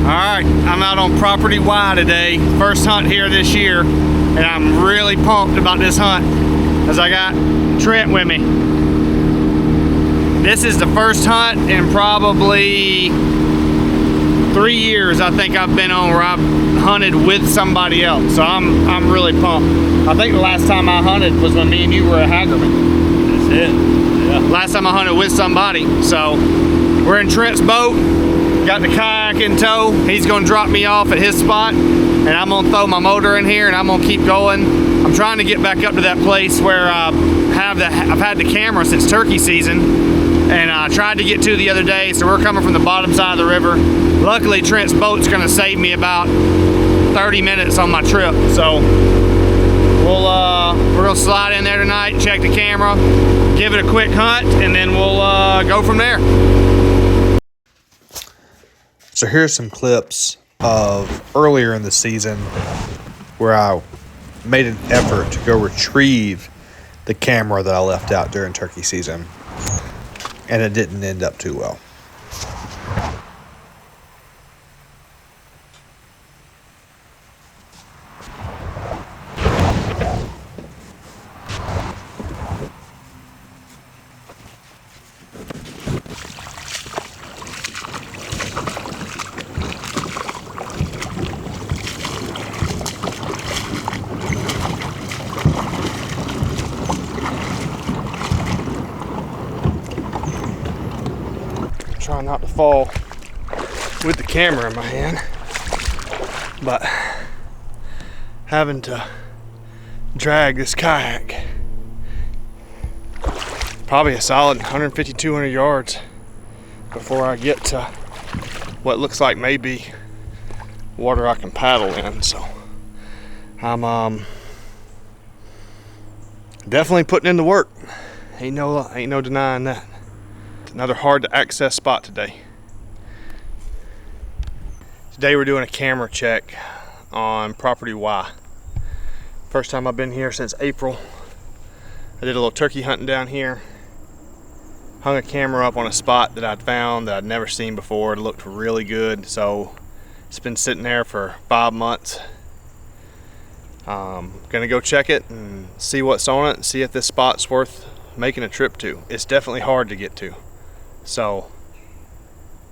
Alright, I'm out on Property Y today. First hunt here this year. And I'm really pumped about this hunt as I got Trent with me. This is the first hunt in probably 3 years I think I've been on where I've hunted with somebody else. So I'm really pumped. I think the last time I hunted was when me and you were at Hagerman. That's it. Yeah. Last time I hunted with somebody. So we're in Trent's boat. Got the kayak in tow. He's gonna drop me off at his spot and I'm gonna throw my motor in here and I'm gonna keep going. I'm trying to get back up to that place where I've had the camera since turkey season and I tried to get to the other day. So we're coming from the bottom side of the river. Luckily Trent's boat's gonna save me about 30 minutes on my trip. So we're gonna slide in there tonight, check the camera, give it a quick hunt, and then we'll go from there. So here's some clips of earlier in the season where I made an effort to go retrieve the camera that I left out during turkey season, and it didn't end up too well. Trying not to fall with the camera in my hand, but having to drag this kayak probably a solid 150, 200 yards before I get to what looks like maybe water I can paddle in. So I'm definitely putting in the work. Ain't no denying that. Another hard to access spot today. Today we're doing a camera check on Property Y. First time I've been here since April. I did a little turkey hunting down here. Hung a camera up on a spot that I'd found that I'd never seen before. It looked really good, so it's been sitting there for 5 months. Gonna go check it and see what's on it and see if this spot's worth making a trip to. It's definitely hard to get to. So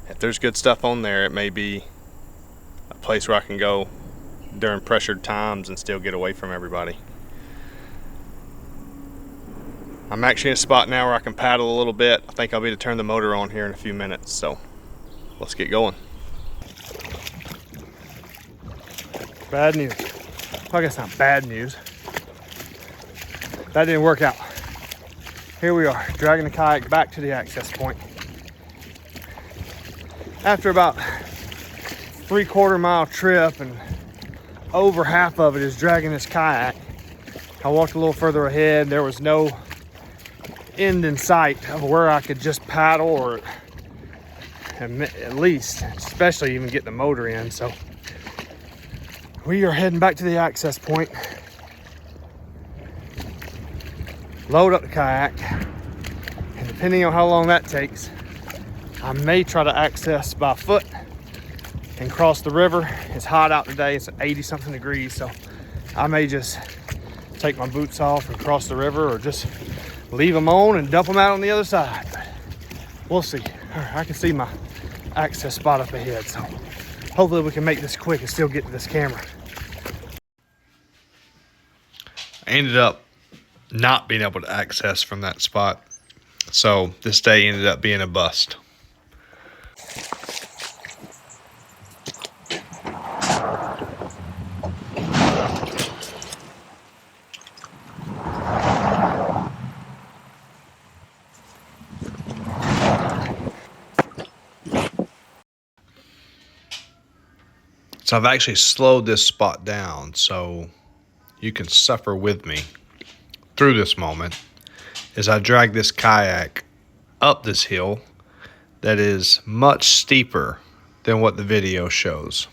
if there's good stuff on there, it may be a place where I can go during pressured times and still get away from everybody. I'm actually in a spot now where I can paddle a little bit. I think I'll be able to turn the motor on here in a few minutes. So let's get going. Bad news. Well, I guess not bad news. That didn't work out. Here we are, dragging the kayak back to the access point. After about 3/4 mile trip and over half of it is dragging this kayak, I walked a little further ahead. There was no end in sight of where I could just paddle or at least, especially even get the motor in. So we are heading back to the access point. Load up the kayak, and depending on how long that takes, I may try to access by foot and cross the river. It's hot out today, it's 80 something degrees, so I may just take my boots off and cross the river, or just leave them on and dump them out on the other side. But we'll see. I can see my access spot up ahead, so hopefully we can make this quick and still get to this camera. I ended up not being able to access from that spot, so this day ended up being a bust. So I've actually slowed this spot down so you can suffer with me through this moment as I drag this kayak up this hill that is much steeper than what the video shows.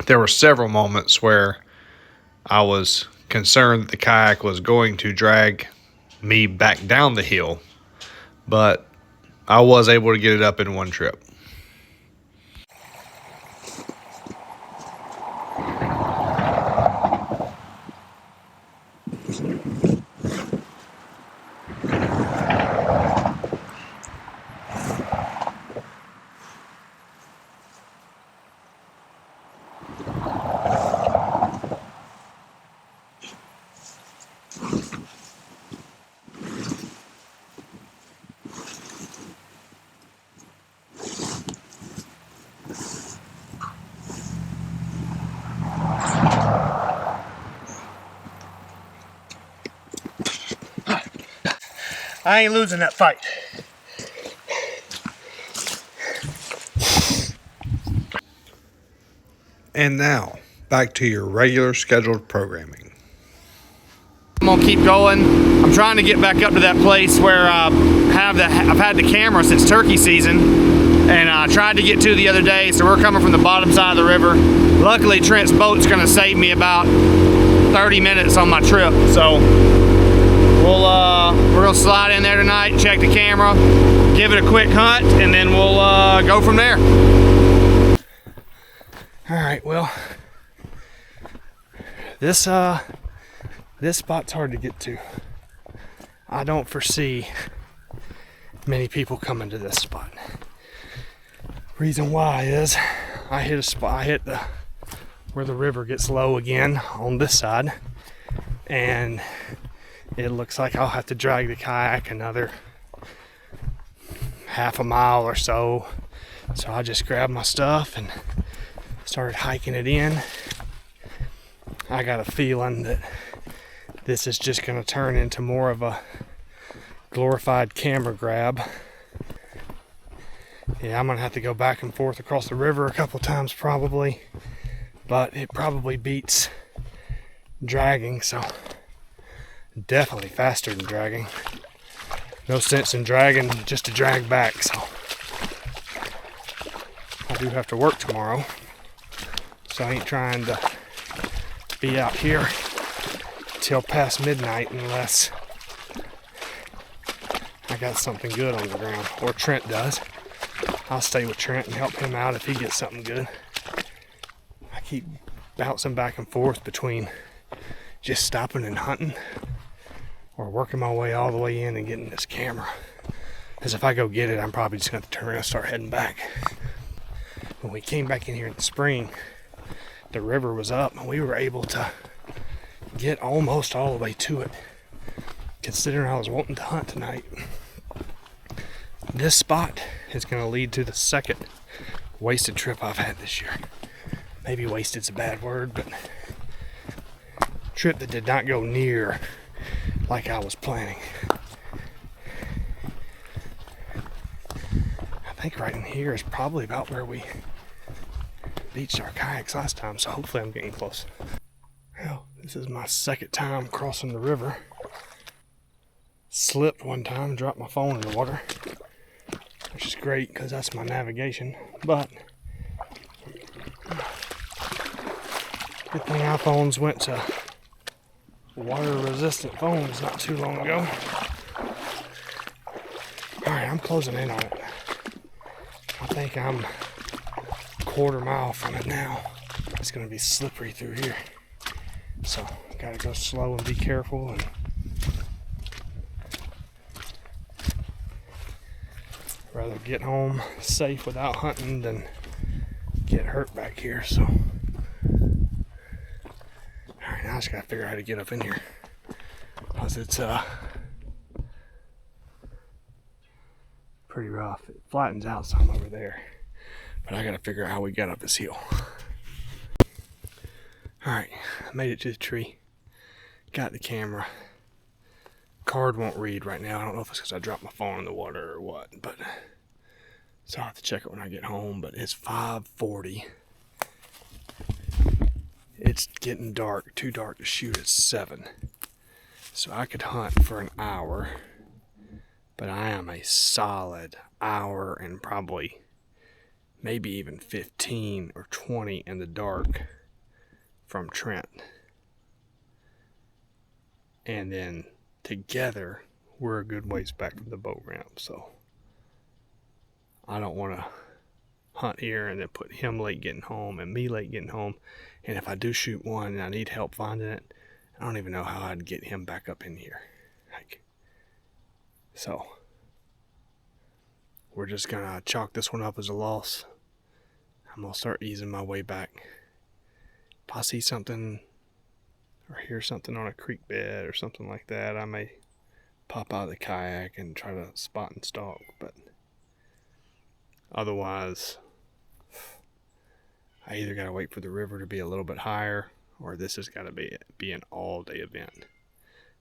There were several moments where I was concerned that the kayak was going to drag me back down the hill, but I was able to get it up in one trip. I ain't losing that fight. And now, back to your regular scheduled programming. I'm gonna keep going. I'm trying to get back up to that place where I've had the camera since turkey season, and I tried to get to the other day. So we're coming from the bottom side of the river. Luckily, Trent's boat's gonna save me about 30 minutes on my trip. So we're gonna slide in there tonight, check the camera, give it a quick hunt, and then we'll go from there. All right, well, this spot's hard to get to. I don't foresee many people coming to this spot. Reason why is I hit a spot, where the river gets low again on this side, and it looks like I'll have to drag the kayak another half a mile or so. So I just grabbed my stuff and started hiking it in. I got a feeling that this is just going to turn into more of a glorified camera grab. Yeah, I'm going to have to go back and forth across the river a couple times probably, but it probably beats dragging, so definitely faster than dragging. No sense in dragging just to drag back, so I do have to work tomorrow, so I ain't trying to be out here till past midnight unless I got something good on the ground, or Trent does. I'll stay with Trent and help him out if he gets something good. I keep bouncing back and forth between just stopping and hunting or working my way all the way in and getting this camera. Because if I go get it, I'm probably just going to turn around and start heading back. When we came back in here in the spring, the river was up and we were able to get almost all the way to it, considering I was wanting to hunt tonight. This spot is going to lead to the second wasted trip I've had this year. Maybe wasted's a bad word, but trip that did not go near like I was planning. I think right in here is probably about where we beached our kayaks last time, so hopefully I'm getting close. Well, this is my second time crossing the river. Slipped one time, dropped my phone in the water, which is great because that's my navigation, but good thing iPhones went to water resistant phones not too long ago. Alright, I'm closing in on it. I think I'm a quarter mile from it now. It's going to be slippery through here, so gotta go slow and be careful, and rather get home safe without hunting than get hurt back here. So alright, now I just gotta figure out how to get up in here, because it's pretty rough. It flattens out some over there, but I gotta figure out how we got up this hill. Alright, I made it to the tree, got the camera. Card won't read right now. I don't know if it's because I dropped my phone in the water or what, but so I'll have to check it when I get home. But it's 5:40. It's getting dark, too dark to shoot at 7. So I could hunt for an hour, but I am a solid hour and probably maybe even 15 or 20 in the dark from Trent. And then together we're a good ways back from the boat ramp, so I don't want to hunt here and then put him late getting home and me late getting home, and if I do shoot one and I need help finding it, I don't even know how I'd get him back up in here. So we're just gonna chalk this one up as a loss. I'm gonna start easing my way back. If I see something or hear something on a creek bed or something like that, I may pop out of the kayak and try to spot and stalk, but otherwise I either gotta wait for the river to be a little bit higher, or this has gotta be an all-day event.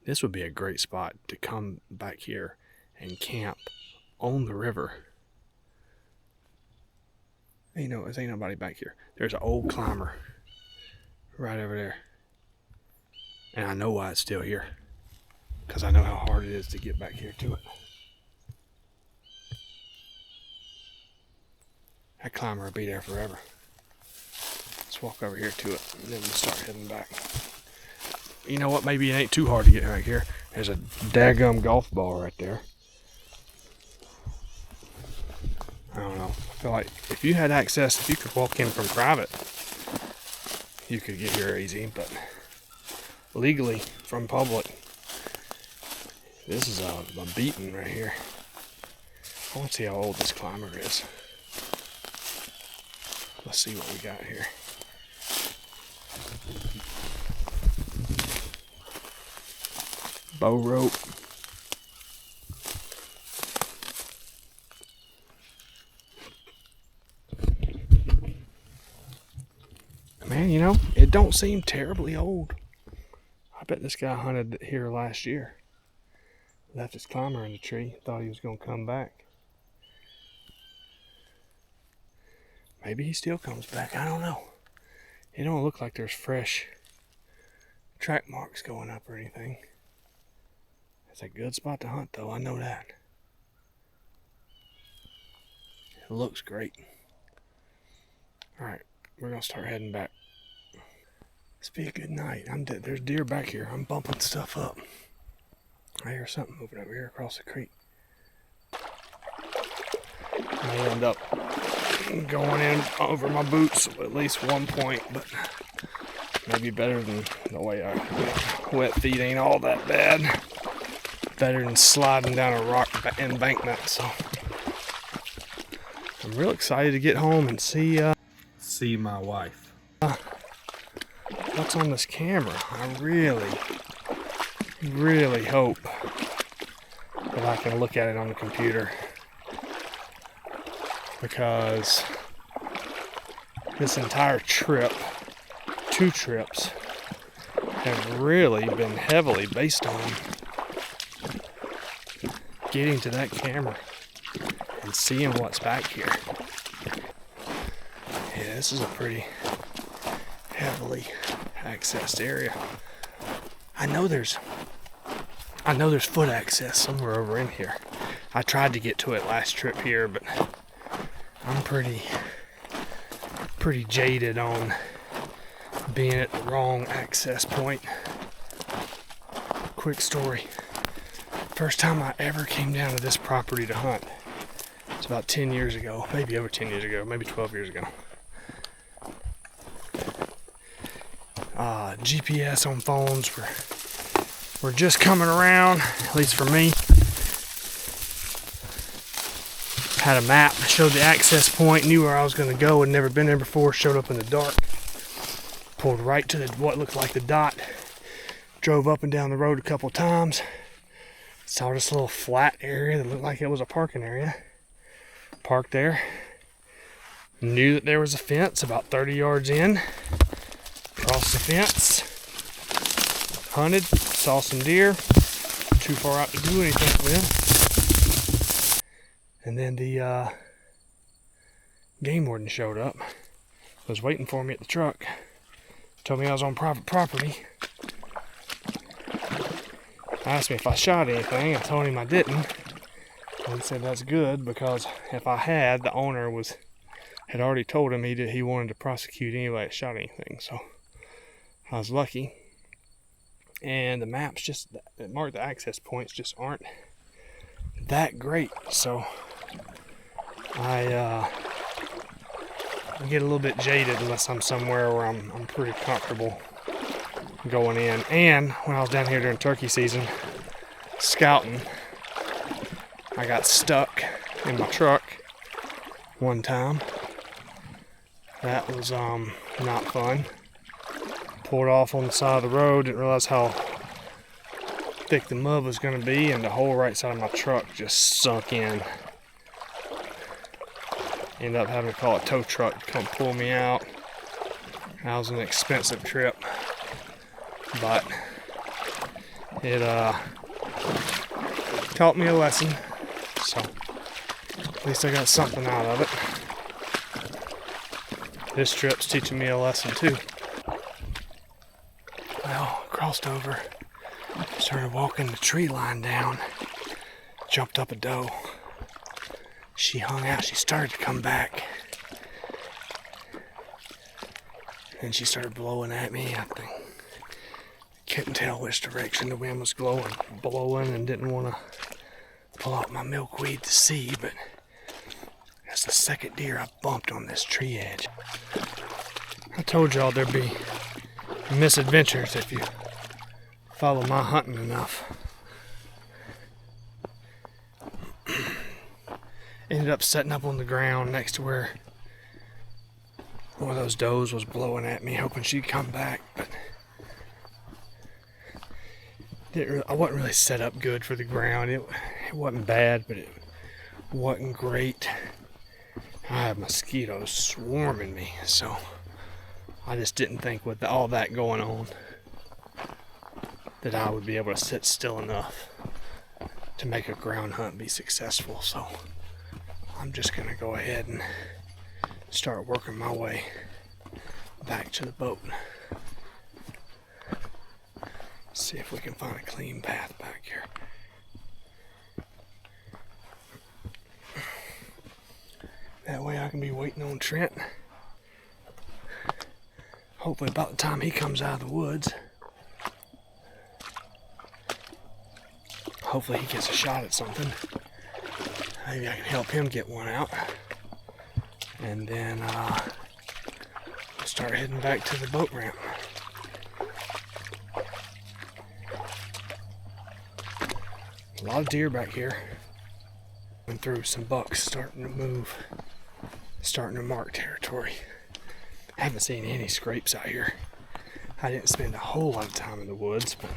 This would be a great spot to come back here and camp on the river. Ain't nobody back here. There's an old climber right over there. And I know why it's still here. Because I know how hard it is to get back here to it. That climber will be there forever. Let's walk over here to it and then we'll start heading back. You know what? Maybe it ain't too hard to get back here. There's a daggum golf ball right there. I don't know. I feel like if you had access, if you could walk in from private, you could get here easy, but legally from public, this is a beating right here. I want to see how old this climber is. Let's see what we got here. Bow rope. Man, you know, it don't seem terribly old. I bet this guy hunted here last year. Left his climber in the tree. Thought he was going to come back. Maybe he still comes back. I don't know. It don't look like there's fresh track marks going up or anything. It's a good spot to hunt, though. I know that. It looks great. All right, we're going to start heading back. This be a good night. There's deer back here. I'm bumping stuff up. I hear something moving over here across the creek. I may end up going in over my boots at least one point, but maybe better than the way wet feet ain't all that bad. Better than sliding down a rock embankment. So I'm real excited to get home and see my wife. What's on this camera. I really hope that I can look at it on the computer, because this entire trip, 2 trips, have really been heavily based on getting to that camera and seeing what's back here. Yeah, this is a pretty heavily accessed area. I know there's foot access somewhere over in here. I tried to get to it last trip here, but I'm pretty jaded on being at the wrong access point. Quick story. First time I ever came down to this property to hunt, it's about 10 years ago, maybe over 10 years ago, maybe 12 years ago. GPS on phones were just coming around, at least for me. Had a map, showed the access point, knew where I was going to go, had never been there before, showed up in the dark. Pulled right to what looked like the dot. Drove up and down the road a couple times. Saw this little flat area that looked like it was a parking area. Parked there. Knew that there was a fence about 30 yards in. Crossed the fence. Hunted. Saw some deer. Too far out to do anything with. And then the game warden showed up. Was waiting for me at the truck. Told me I was on private property. Asked me if I shot anything. I told him I didn't. And he said that's good, because if I had, the owner had already told him he wanted to prosecute anybody that shot anything. So I was lucky. And the maps that mark the access points just aren't that great. So I get a little bit jaded unless I'm somewhere where I'm pretty comfortable going in. And when I was down here during turkey season scouting, I got stuck in my truck one time. That was not fun. Pulled off on the side of the road, didn't realize how thick the mud was going to be, and the whole right side of my truck just sunk in. Ended up having to call a tow truck to come pull me out. That was an expensive trip, but it taught me a lesson. So at least I got something out of it. This trip's teaching me a lesson too. Well, crossed over, started walking the tree line down, jumped up a doe. She hung out, she started to come back. And she started blowing at me. I think couldn't tell which direction the wind was blowing and didn't want to pull out my milkweed to see, but that's the second deer I bumped on this tree edge. I told y'all there'd be misadventures if you follow my hunting enough. Ended up setting up on the ground next to where one of those does was blowing at me, hoping she'd come back, but I wasn't really set up good for the ground. It wasn't bad, but it wasn't great. I had mosquitoes swarming me, so I just didn't think with all that going on that I would be able to sit still enough to make a ground hunt be successful. So I'm just gonna go ahead and start working my way back to the boat. See if we can find a clean path back here. That way I can be waiting on Trent. Hopefully about the time he comes out of the woods, hopefully he gets a shot at something. Maybe I can help him get one out. And then we'll start heading back to the boat ramp. A lot of deer back here. Went through some bucks starting to move, starting to mark territory. I haven't seen any scrapes out here. I didn't spend a whole lot of time in the woods, but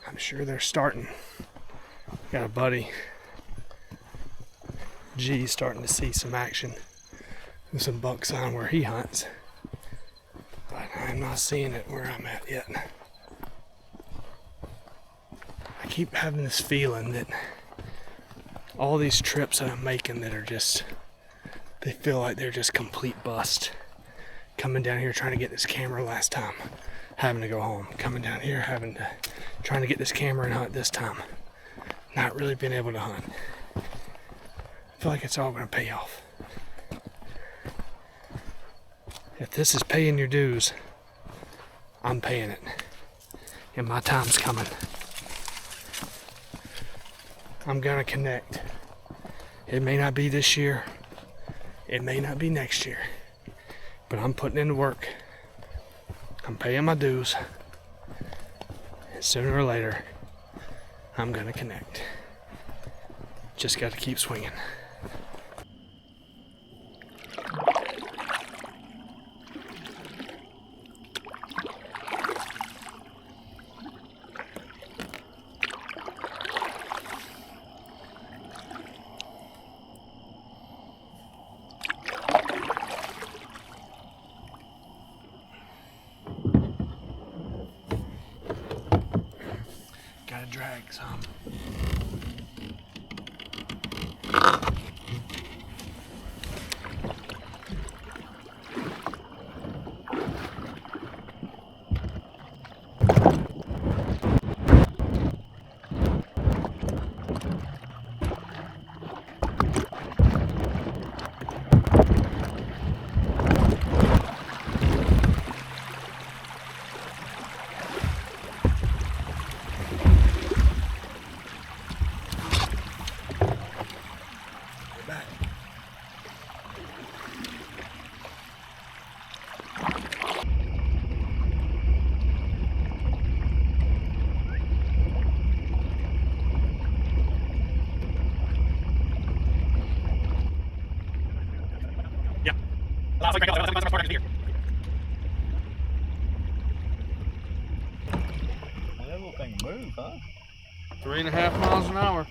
I'm sure they're starting. Got a buddy, G, starting to see some action and some buck sign where he hunts, but I'm not seeing it where I'm at yet. I keep having this feeling that all these trips that I'm making that are just, they feel like they're just complete bust. Coming down here trying to get this camera last time, having to go home. Coming down here trying to get this camera and hunt this time. Not really being able to hunt. I feel like it's all gonna pay off. If this is paying your dues, I'm paying it. And my time's coming. I'm gonna connect. It may not be this year. It may not be next year. But I'm putting in the work. I'm paying my dues. And sooner or later, I'm gonna connect. Just gotta keep swinging. Gotta drag some. That little thing move, huh? 3.5 miles an hour.